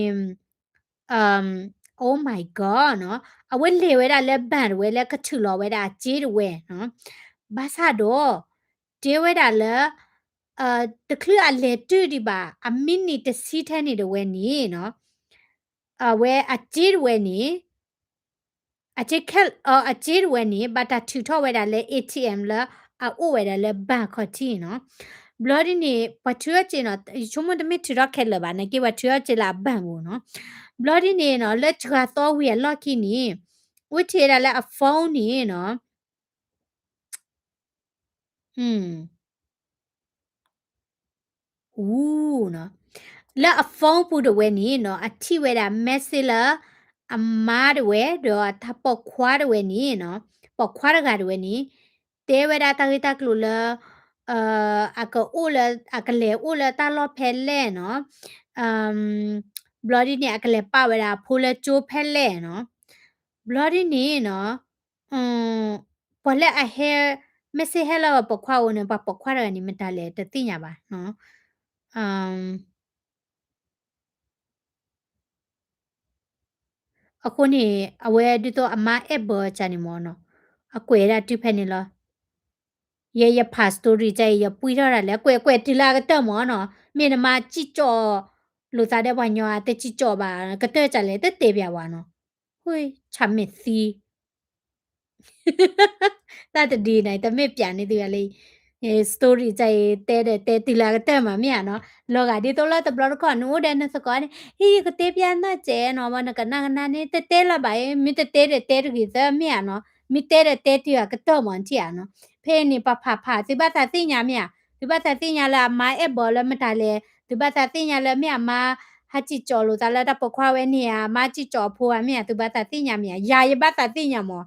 [SPEAKER 1] oh my god နော်အဝဲလေဝဲတာလဲဘန်ဝဲလဲကထူလောဝဲတာဂျေးဝဲနော်ဘာသာတော့ဂျေးဝဲတာလဲတခလအလေတူဒီပါအမီနီတစီထဲနေတဝဲနေနော်အဝဲအဂျေးဝဲနေအချက်ကအဂျေးဝဲနေဘာတာထူထောဝဲတာလဲ ATM လာအိုဝဲတာလဲဘန်ခေါ်တီနော် bloody နေပထရချင်တော့ချုံမတမီထရခဲလပါနေကေပထရချလာဘန်ဘူးနော် bloody နေနော်လက်ချာတော့ဝီလော့ကီနေဝိထေရလဲအဖုန်းနေနော်ဦးနော်လာအဖုန်းပူတဝဲနေနော်အထိဝဲတာ message လာအမားတဝဲတော့ထပေါခွားတဝဲနေနော်ပေါခွားရကတဝဲနေတဲဝဲတာတခိတကလူလာအကအိုလာအကလေအိုလာတာလောဖဲလဲနော်အမ် bloody နေအကလေပဝဲတာဖိုးလဲချိုးဖဲလဲနော် bloody နေနော်อืมပေါ်လက်အဟဲမက်ဆေဟဲလာပခွားဝင်ပပခွားရနေမတလဲတတိညာပါနော်အမ်အခုနေအဝဲဒီတော့အမအက်ဘောချာနေမောနော်အကွယ်ရတိဖက်နေလားye past story ကြye ပွေးထားတာလဲကွယ်တီလာကတက်မောနော်မြေနမကြည့်ကြော်လူသားတဲ့ဘညောတက်ကြည့်ကြော်ပါကတဲ့ကြလဲတက်တေပြပါနော်ဟွေချမစ်စီတတ်ဒီနိုင်တမစ်ပြန်နေတယ်လေstory ကြတဲတီလာကတက်မှာမြနော်လောကဒီတော့လာတဘလကနိုတဲ့နစကောဟီကတေပြန်နာကျဲနော်မနကနာနာနေတဲလာပါမိတဲကြီးသမြနော်မိတဲတီကတော့မှန်ချာနော်ဖေးနေပဖဖဒီဘာသာသိညာမြဒီဘာသာသိညာလာမိုင်အဘောလမတလဲဒီဘာသာသိညာလဲမြမဟာချီကျော်လို့ဒါလာတပခွားဝဲနေရမချီကျော်ဖိုးအမြဒီဘာသာသိညာမြယာရဘာသာသိညာမော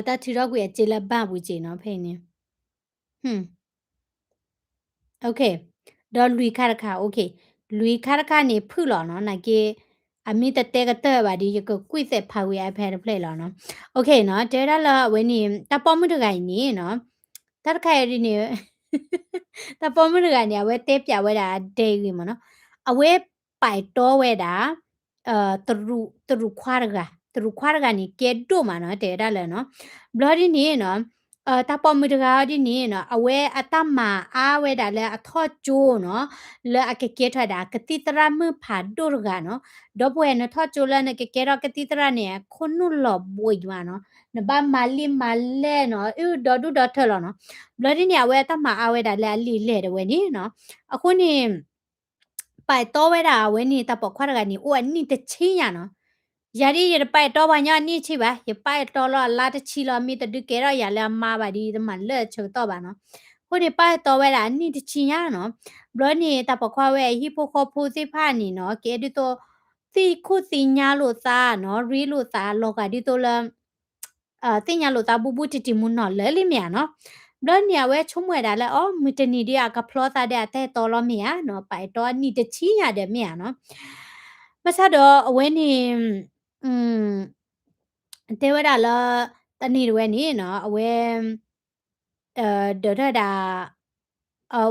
[SPEAKER 1] တာထီတော့ကိုကျေလဘဘူးကျေနော်ဖိနေဟွန်းโอเคဒေါ်လူခါရခါโอเคလူခါရခါနေဖုလောနော်နိုင်ကေအမိတတဲကတဲ့ပါဒီကိုကွိစက်ဖာဝေအဖဲဖလေလောနော်โอเคနော်တဲရလာဝင်းနေတပေါ်မှုတကိုင်နေနော်တတ်ခိုင်ရီနေတပေါ်မှုတကိုင်နေဝဲတဲပြဝဲတာဒေးရီမနော်အဝဲပိုက်တော့ဝဲတာတရူခွာရကတရူခွာရကနေကဲတို့မှာနော်တဲရလာနော်ဘလော်ဒီနေနော်တာပေါ်မီတကာဒီနေနော်အဝဲအတမအားဝဲတာလဲအထော့ကျိုးနော်လဲအကကဲထွက်တာကတိတရမဖာဒိုရကနော်တော့ပွဲနထော့ကျိုးလဲနကကဲတော့ကတိတရနေခွနုလောဘွေမနော်နဘာမလီမလဲနော်အူဒေါ်ဒူဒေါ်ထလောနော်ဘလဒီနေအဝဲတမအားဝဲတာလဲလီလဲတယ်ဝဲနေနော်အခုနေပိုက်တော့ဝဲတာဝဲနေတာပေါ်ခွာရကနေအိုအနိတချင်းရနော်ယာရီရပိုက်တော့ဘာညာနိချိပါရပိုက်တော့လာတချီလာမီတဒုကေရရလာမပါဒီမလက်ချုံတော့ပါနော် ဟိုဒီပါတော့ဝဲတာနိတချင်ရနော်ဘလောနေတာပခွာဝဲဟိပိုခေါ်ဖိုစီဖာနီနော်ကဲဒီတော့စီခုစီညာလို့စားနော်ရီလို့စားလောကဒီတော့လတင်ညာလို့စားဘူးဘူးတီတီမွန်းနော်လဲလိမြနော်ဘလောနေဝဲချုံးမွဲတာလဲအော်မီတနီဒီယာကဖလောစားတဲ့တဲ့တော်လို့မြနော်ပိုက်တော့နိတချင်ရတယ်မြနော်မဆတော့အဝဲနေอืมတဲဝဲတာလတနီရွယ်နေနော်အဝဲဒေါ်ဒါ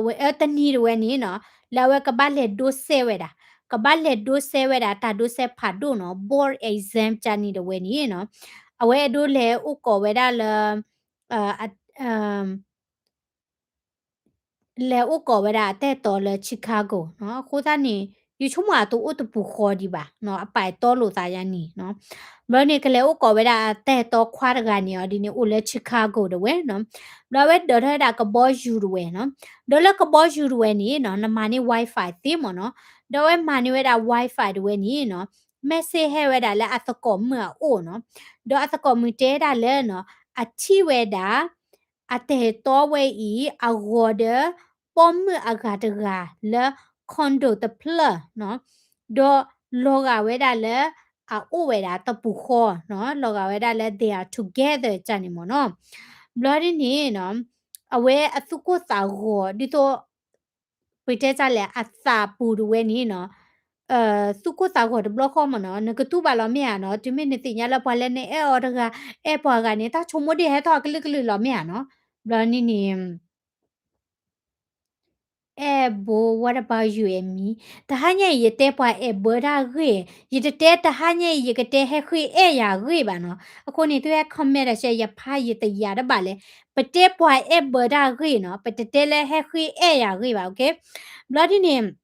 [SPEAKER 1] ဝဲတနီရွယ်နေနော်လာဝဲကပတ်လက်ဒိုဆဲဝဲတာကပတ်လက်ဒိုဆဲဝဲတာတာဒိုဆဲဖာဒိုနော် board exam ချာနေတယ်ဝဲနေနော်အဝဲဒိုလေဥကောဝဲတာလအလဲဥကောဝဲတာတဲ့တော်လဲချီကာဂိုနော်ခိုးသားနေယူချုံမာတူဥတပူခေါ်ဒီပါနော်အပိုင်တော်လို့သားရနီနော်ဘယ်နေကလေးဥကောဝဲတာတဲ့တော်ခွာရကနေော်ဒီနေဥလဲချီကာဂိုတဲ့ဝဲနော်ဘယ်ဝဲဒေါ်ထတာကဘောယူရဝဲနော်ဒေါ်လကဘောယူရဝဲနေနော်နမနေ wifi သိမနော်ဒေါ်ဝဲမနေဝဲတာ wifi တဲ့ဝဲနေနော် message ဟဲဝဲတာလဲအသကောမအိုနော်ဒေါ်အသကောမတဲတာလဲနော်အချီဝဲတာအတဲ့တော်ဝဲဤအဂေါ်ဒပေါ်မအဂါတဂါလဲကွန်ဒိုတပလနော်ဒေါ်လောကဝဲတာလဲအိုဝဲတာတပူခေါ်နော်လောကဝဲတာလဲ they are together ကြနေမနော်ဘလော်ဒီနေနော်အဝဲအစုကိုစာကိုဒီတော့ဝိတဲကြလဲအစာပူဝဲနေနော်စုကိုစာကိုဘလော့ခေါ်မနော်ငကတူပါလောမြာနော်ဒီမင်းနေတင်ရလပွားလဲနေအော်တကအဲပွားကနေတချုံမဒီဟဲတော့ကလကလလောမြာနော်ဘလော်နီနီ Bo, what about you and me? Tahanya ye te pa boda gwe. Ye te tahanya ye ke te he khui ya gwe ba no. Ako ni tu ya comment she ya pa ye te ya da ba le. Pa te pa boda gwe no. Pa te le he khui ya gwe ba okay. Bloody name.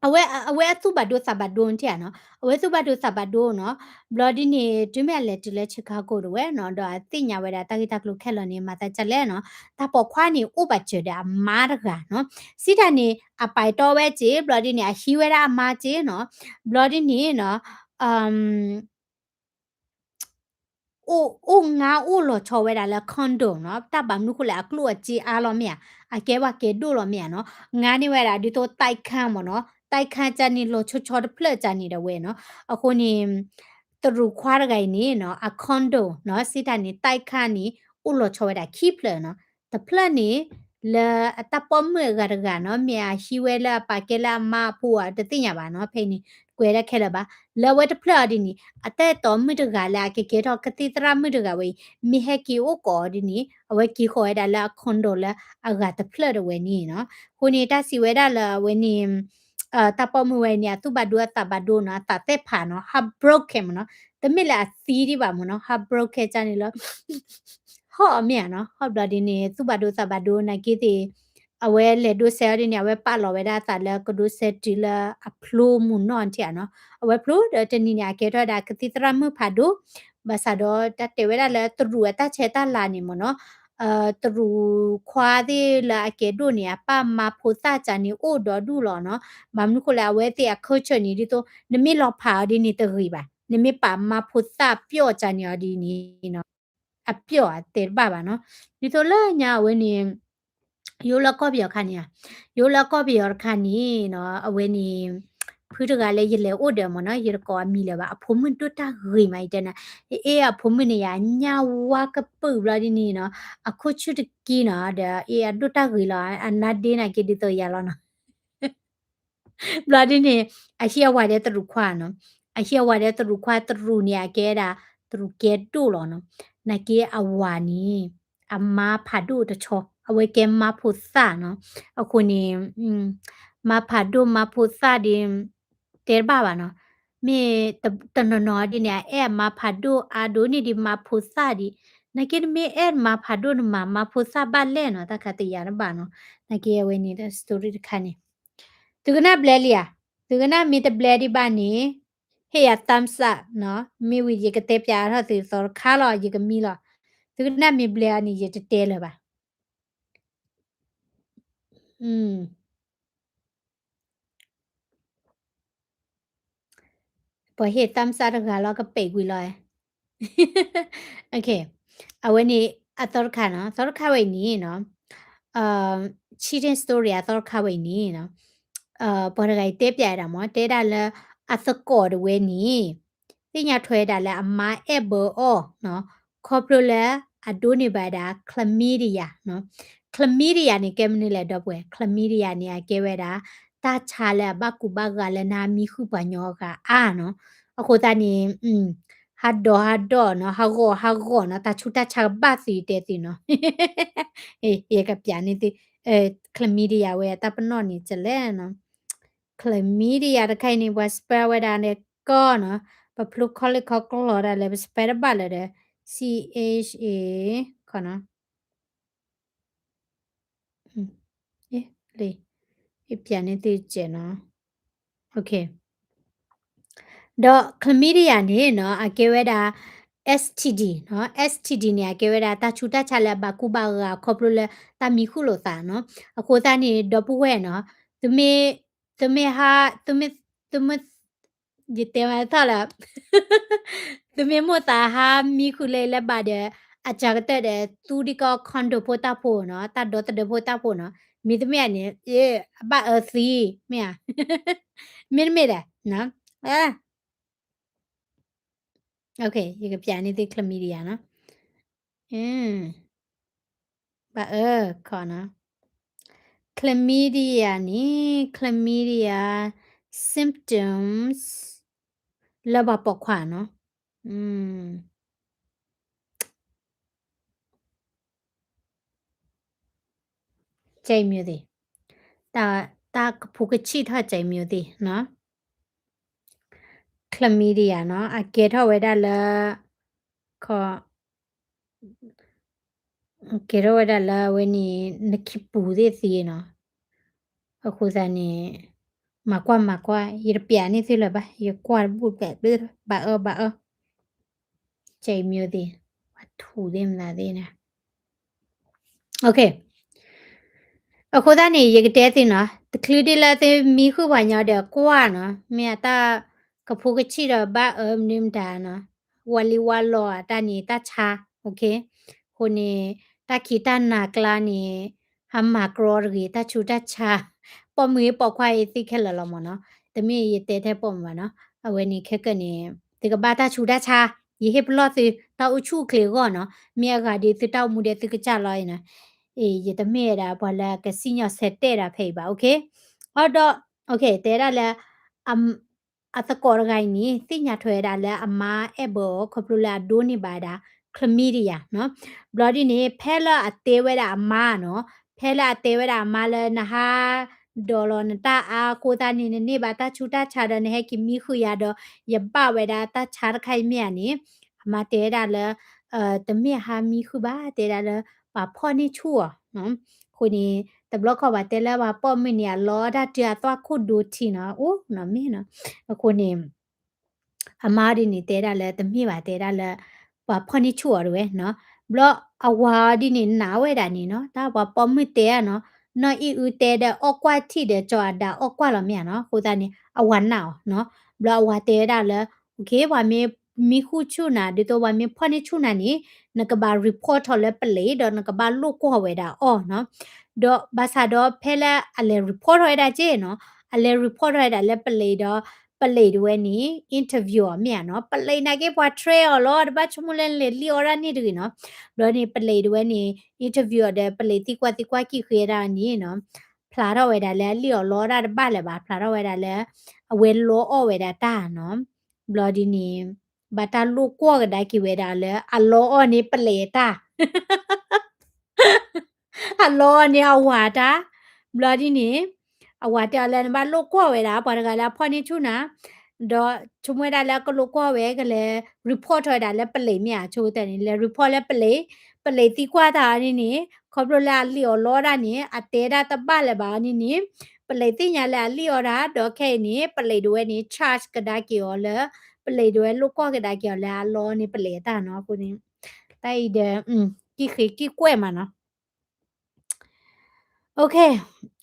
[SPEAKER 1] Awe tu ba do sa ba do ntia no awe tu ba do sa ba do no bloody ni tu me le tu le chicago do we no do a ti nya we da ta ki ta klu khet lo ni ma ta cha le no ta po khwa ni u ba che da ma da ga no si da ni a pai to we che bloody ni a hi we da ma che no bloody ni no um အိုငါအိုလောချော်ဝဲတာလဲကွန်ဒိုနော်တပ်ပါမနုခုလဲအကလုအကြီးအားလောမြအကဲဝကဲဒိုလောမြနော်ငါနေဝဲတာဒီတော့တိုက်ခန့်မနော်တိုက်ခန့်ချနီလောချောချောတဖလက်ချနီတဝဲနော်အခုနေတရူခွာရဂိုင်နေနော်အကွန်ဒိုနော်စစ်တနီတိုက်ခန့်နီအိုလောချောဝဲတာခိဖလနော်တဖလက်နီလာအတပမရဂါနော်မြာရှိဝဲလာပါကဲလာမဖူတသိညာပါနော်ဖိနေကွယ်ရက်ခဲလာပါလဝဲတဖလက်ဒီနီအတဲ့တော်မြတကလာကေကေတော့ကတိတရမြတကဝေမိဟကီအိုကောဒီနီအဝဲကီခေါ်ရတာလာခွန်ဒိုလာအဂါတဖလက်ဝဲနီနော်ခုနေတာစီဝဲတာလာဝဲနီတပမဝဲနီသူဘဒူတဘဒူနော်တတဲ့ဖာနော်ဟာ broken မနော်တမစ်လာစီးဒီပါမနော်ဟာ broken ချနေလို့ဟောအမြနော်ဟောဒါဒီနေသူဘဒူတဘဒူနာကီတီအဝဲလေဒိုဆယ်ဒီနေအဝဲပါလောဝဲတာတလဲကဒုဆက်တီလာအဖလိုမွန်နော်တီနော်အဝဲဖလိုတနီညာကေတော့ဒါကတိတရမဖာဒိုဘာသာတော့တတေဝဲတာလဲသူရူတာချေတာလာနေမနော်တရူခွာသေးလာကေဒိုနေပါမဖိုစာချာနေအိုဒေါ်ဒူလောနော်မမနုခလာဝဲတေအခုချနီဒီတော့နမီလောဖာဒီနေတရီပါနမီပါမဖိုစာပြော့ချာနေဒီနီနော်အပြော့အတေဘာပါနော်ဒီတော့လာညာဝဲနေယိုလကော့ပြောခါနီယိုလကော့ပြောခါနီနော်အဝဲနီဖူးတကလည်းရလေအိုတယ်မနော်ရကောမီလေပါအဖုံမတွတာဂိမိုက်တဲ့နာအေးအဖုံမနေရညာဝါကပူလာဒီနီနော်အခုချွတ်ကီနာတဲ့အေးတွတာဂိလာအနာဒေးနာကေဒီတော့ရလောနော်ဘလာဒီနေအရှိယဝါတဲ့တရူခွာနော်အရှိယဝါတဲ့တရူခွာတရူနေကဲတာတရူကဲတူလောနော်နကေအဝါနီအမဖာဒူတချောအဝဲကဲမဖုဆာနော်အခုနေမဖာဒူမဖုဆာဒီတဲဘာပါနော်မေတနနော်ဒီနေအဲမဖာဒူအာဒိုနီဒီမဖုဆာဒီနကေမေအဲမဖာဒူနမဖုဆာဘာလဲနော်တခတ်တရနဘာနော်နကေဝဲနေတဲ့စတိုရီတခါနေသူကနာဘလဲလီယာသူကနာမီတဘလဲဒီဘာနေဟေးရတမ်ဆာနော်မိဝီရကတဲ့ပြားတော့သူစောခါလောရကမီလောသူကနာမီဘလဲအနီရတဲလဲပါอืมพอเฮ็ดตามซะแล้วก็เราก็เปกวิเลยโอเคเอาไว้นี่อะตอรคะเนาะตอรคะไว้นี่เนาะ cheating story တော့ခါဝိနီနော်ဘော်ရဂိုင်တဲပြရတာမောတဲတာလဲအစကောဒဝဲနီတင်ညာထွဲတာလဲအမအဲဘောအောနော်ခေါပလိုလဲအဒိုနေပါတာခလမီဒီယာနော်ခလမီဒီယာနေကဲမနေလဲတော့ပွဲခလမီဒီယာနေကဲဝဲတာတာချာလဲဘကူဘကလဲနာမီခုပညောကအာနော်အခုတနီဟာဒေါ်နော်ဟာဂေါနော်တာချူတာချာဘစီတဲတီနော်အေးကပြနေတီခလမီဒီယာဝဲတာပနော့နေချလဲနော်ခလမီဒီယာတခိုင်နေဘစပဝဲတာနေကောနော်ပပလုခေါလခေါကလော်ရလဲစပရဘလဲတဲ့ CHA ခေါနော်အေးလေပြနေတီကျနော်โอเคတော့ခမီဒီယာနေနော်အကဲဝဲတာ STD နော် STD နေအကဲဝဲတာတာချူတာချလာဘကူဘာကခေါပလိုလဲတာမီခုလို့သာနော်အခုသားနေတော့ပဝဲနော်သူမေဒီတဲမသလာသူမေမတာဟာမီခုလေလဲပါတဲ့အကြကတဲ့သူဒီကခွန်ဒိုပိုတာပိုနော်တာဒေါ်တဲ့ပိုတာပိုနော်မိသမီးကနေအေးအဘအစီမင်းမင်းမေတယ်နော်โอเคရေကပြန်နေတဲ့ခလမီဒီယာနော်อืมဘာခေါ်နော်ခလမီဒီယာနီခလမီဒီယာ symptoms လဘပခွာနော်อืมใจမျိုးဒီတာဖူကချိထใจမျိုးဒီနော်ခလမီဒီယာနော်အကေထဝဲဒါလခေါ်ကေရဝဲဒါလဝဲနီနခိပူဒီစီနော်အခုစားနေမကွာရပြနေစီလပါရကွာဘူးပဲဘာใจမျိုးဒီဝတ်ထူဒီမလားဒီနာโอเคအခုသားနေရကတဲတင်နော်တကလူဒီလာတဲ့မိခုပါညာတဲ့ကွာနော်မြတ်တာကဖူကချီတော့ဘာနင်းတာနော်ဝလီဝါလောတာနေတာချာโอเคခုနေတာခီတာနာကလာနေဟမ်မာကရောရီတာချူတာချာပေါ်မွေပေါ်ခွာရေးသိခဲ့လလမနော်တမီရတဲ့တဲ့ပေါ်မှာနော်အဝဲနေခက်ကနေဒီကဘာတာချူတာချာရေဟစ်ဘလော့စီတာအချုကလေကောနော်မြတ်ကဒီတတောက်မှုတဲ့တကကြလာရင်အေးရတမေရာဘလာကစီညဆက်တဲ့တာဖေးပါโอเคဟောတော့โอเคတဲ့ရလဲအမ်အတကောရဂိုင်းနီတိညာထွဲတာလဲအမားအဘောခပလူလာဒိုးနေပါတာခလမီဒီယာနော်ဘလော်ဒီနေဖဲလာအသေးဝဲတာအမားနော်ဖဲလာအသေးဝဲတာအမားလဲနဟာဒေါ်လာနတာအာကိုတာနေနေပါတာချူတာချာဒနေဟကီမီခူရတော့ရပဝဲတာတာချာခိုင်မြန်နေအမတဲတာလဲတမေဟာမီခူပါတဲတာလဲပါဖော်နေချူနော်ခုနေတဘလခေါ်ပါတဲလဲပါပေါ်မနီယာလောဒါတရသွားခုဒူတီနော်အိုးနော်မင်းနော်ခုနေအမားဒီနေတဲတာလဲတမေပါတဲတာလဲပါဖော်နေချူရဝဲနော်ဘလော့အဝါဒီနေနာဝဲတာနေနော်ဒါပါပေါ်မတဲရနော်နော်ဤဦးတဲတဲ့အကွာတီတဲ့ကြော်တာအကွာလောမြန်နော်ဟိုတာနေအဝါနာနော်ဘလော့အဝါတဲတာလဲโอเคပါမေမိခုချူနာဒီတော့ပါမေဖော်နေချူနာနေနကဘာ report ထော်လဲပလေတော့နကဘာလုကောဝဲတာအော်နော်တော့ဘာသာတော့ဖဲလာအလေ report ရတာကျေနော်အလေ report ရတာလဲပလေတော့ပလေတွေနီ interview အမြန်နော်ပလေနာကေပွား trail လောတပတ်ချမလဲလေလီအော်ရနေတူနော်တော့နေပလေတွေနီ interview တဲ့ပလေတိကွာကိခွေတာနီနော်ဖလာတော့ဝဲတာလဲလီအော်လောတာတပတ်လဲပါဖလာတော့ဝဲတာလဲအဝဲလောအော်ဝဲတာတာနော်ဘလော်ဒီနီဘာတာလူကောကဒါကိဝဲတာလဲအလောအော်နေပလေတာအလောနေအဝါတာဘလာဒီနေအဝါတာလည်းဘာလို့ကွာဝဲတာပါရကလာဖော်နေချူနာတော့ချုံဝဲတာလည်းကလို့ကွာဝဲကလည်း report ထွက်တာလည်းပလေမြချိုးတဲ့နေလည်း report လည်းပလေတီကွာတာနေနေခေါပလိုလာလီယောလောတာနေအတဲတာတပလည်းပါနေနေပလေတိညာလည်းလီယောတာတော့ခဲနေပလေတွေနေ charge ကဒါကီယောလည်းပလေတွေလို့ကွာကဒါကီယောလည်းလောနေပလေတာနော်ကိုနေတိုက်တဲ့ကိကွဲမှာနော်โอเค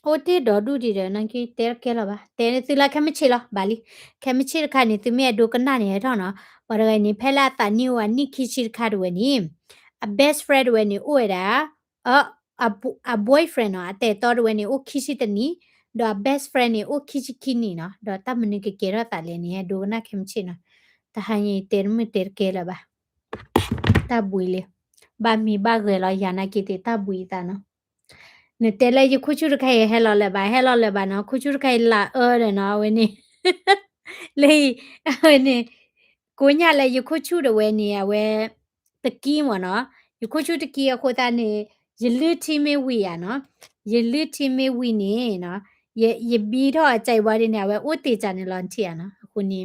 [SPEAKER 1] โอติดอดูดีเดนังกีเตรเคลบะเตนสิลาแคมชิลบาลีแคมชิคานี่ติเมดูกันนานี่เท่าเนาะปะไรนี่เพลาตานิวานี่คิชิคาดเวนี่a best friend เวนี่อวยดา a boyfriend နော်အတဲ့တော်ဝဲနေ okishi တနီတော့ best friend နေ okishi kini နော်တော့တမနကကေရတာလေနေဒိုနာခင်ချီနော်တဟန်ရီတဲမတဲကေလာပါတဘွေလေဘာမီဘာဂဲလာယာနာကီတေတဘွေတာနော်နေတဲလေယခုချူရခိုင်ဟဲလောလေဘာနော်ခုချူရခိုင်လာအော်ရနော်ဝဲနေလေဝဲနေကိုညာလေယခုချူရဝဲနေရဝဲတကီးမနော်ယခုချူတကီးရခိုတာနေယလတီမေဝီရနော်ယလတီမေဝီနေနော်ယဘီတော့အကြိုက်ဝါးနေဝဲဥတီချာနေလွန်ချီရနော်အခုနေ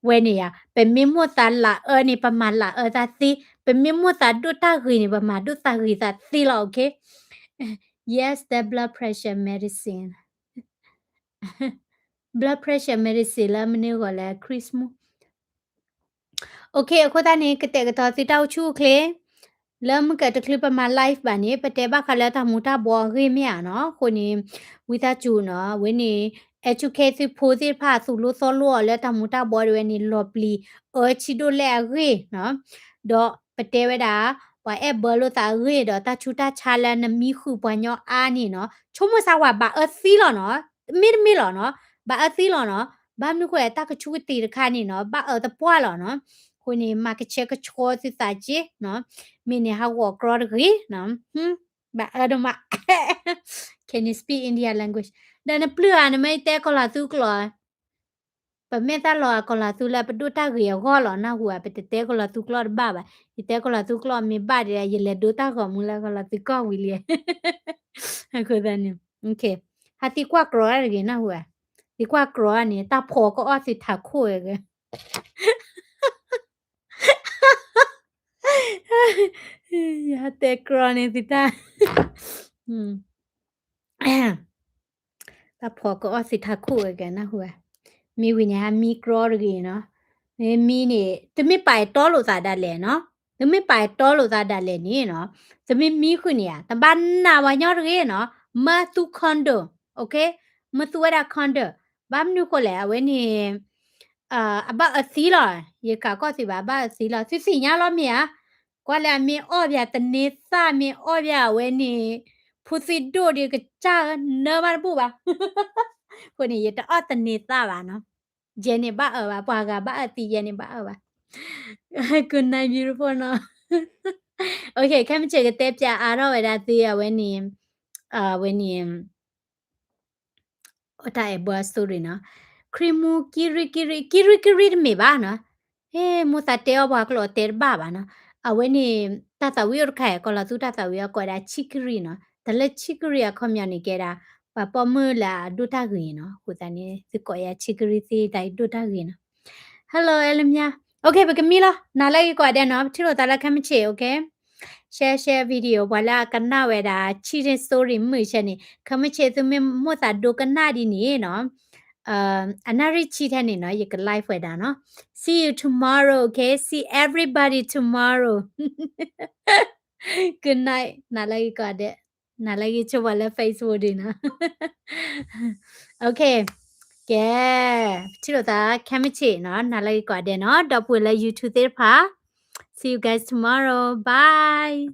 [SPEAKER 1] ဝဲနေရပဲမမတာလာနေပမာလာတာစီပဲမမတာဒုတာဂီနေပမာဒုတာဂီတာစီလာโอเคYes, the blood pressure medicine. blood pressure medicine လာမနေကိုလဲ Christmas. Okay, အခုတည်းနေကတဲ့ကတော့စီတောက်ချူကလေလမ်ကတကလပမ live ဘာနေပတဲဘခလာတမူတာဘောရေမြနော်ခုနေဝိသချူနော်ဝင်းနေ educative ဖိုးစီဖာဆူလို့စောလို့လဲတမူတာဘောရဲနေ lovely ချီဒိုလဲရေနော်တော့ပတဲဝဲတာဘာအဲဘလို့တာရေတော့တချူတာချာလန်နမီခုပွားညောအာနေနော်ချုံမဆာဝဘာစီလောနော်မီလောနော်ဘာစီလောနော်ဘာမျိုးခွဲတကချူတီတခါနေနော်ဘာတပွားလောနော်ခုနေမာကချက်ကချောစီစာချေနော်မင်းဟာဝကရဂီနော်ဘာဒမ Can you speak India language ဒါနပလူအနမိတဲကလာသူကလာပမေတလောကလာသူလာပဒုတာရီဟောလောနာဟူအပတဲကလာသူကလာဘာဘာဒီတဲကလာသူကလာမေဘာရရလေဒုတာကမူလာကလာသူကဝီလီအခုဒန် Okay ဟာတိကွာကရရီနာဟူဒီကွာကရနေတာဖောကအောစီထာခိုရယ်Ya te cronecita. Ta phò có si tha khu cái na hùa. Mi wi nya mi cro rồi nó. Mi nè, tụi mi bài to lo ra đa lẹ nó. Tụi mi bài to lo ra đa lẹ nè nó. Tụi mi khu nè, ta ban na wa nhỏ rồi nó. Ma tu condo, okay? Ma tu era condo. Bam nu ko lẹ we nè. Ba a si lo. Ye ka ko si ba a si lo. Si nya lo mi à. ကွာလာမင်းအော်ပြတနေစမင်းအော်ပြဝဲနေဖူစီဒိုဒီကချာနမပူပါခုနေရတော့တနေစပါနော်ဂျန်နေပါပါပွာကပါအတီရနေပါပါ Good night beautiful နော် Okay ခမချေကတဲ့ပြအားတော့ဝဲတာသေးရဝဲနေဝဲနေအတိုင်ဘောစတိုရီနော်ခရီမူကီရီမေပါနော်ဟေးမူသတဲဘွားကလောတဲဘာပါနော်အဝဲနေတတဝီရခိုင်ကောလာသူတတဝီရကောတာချီကရီနော်တလက်ချီကရီရခွန်မြနေကြတာပပမလာဒုတာကရင်နော်ဟိုတနေစကောရချီကရီစီတိုင်ဒုတာကရင်နော် Hello အလမြ Okay ဘကမီလာနာလိုက်ကွာတဲ့နော်ချီလို့တလက်ခမချေ Okay share video ဝလာကနဝဲတာချီတဲ့ story မှုချက်နေခမချေသူမမောတာဒိုကနာဒီနေနော်another cheat and no you can live with no see you tomorrow okay see everybody tomorrow good night nalagi got it nalagi chawala facebook dina okay yeah chilo ta kamichi no nalagi got it no dop will you to there pa see you guys tomorrow bye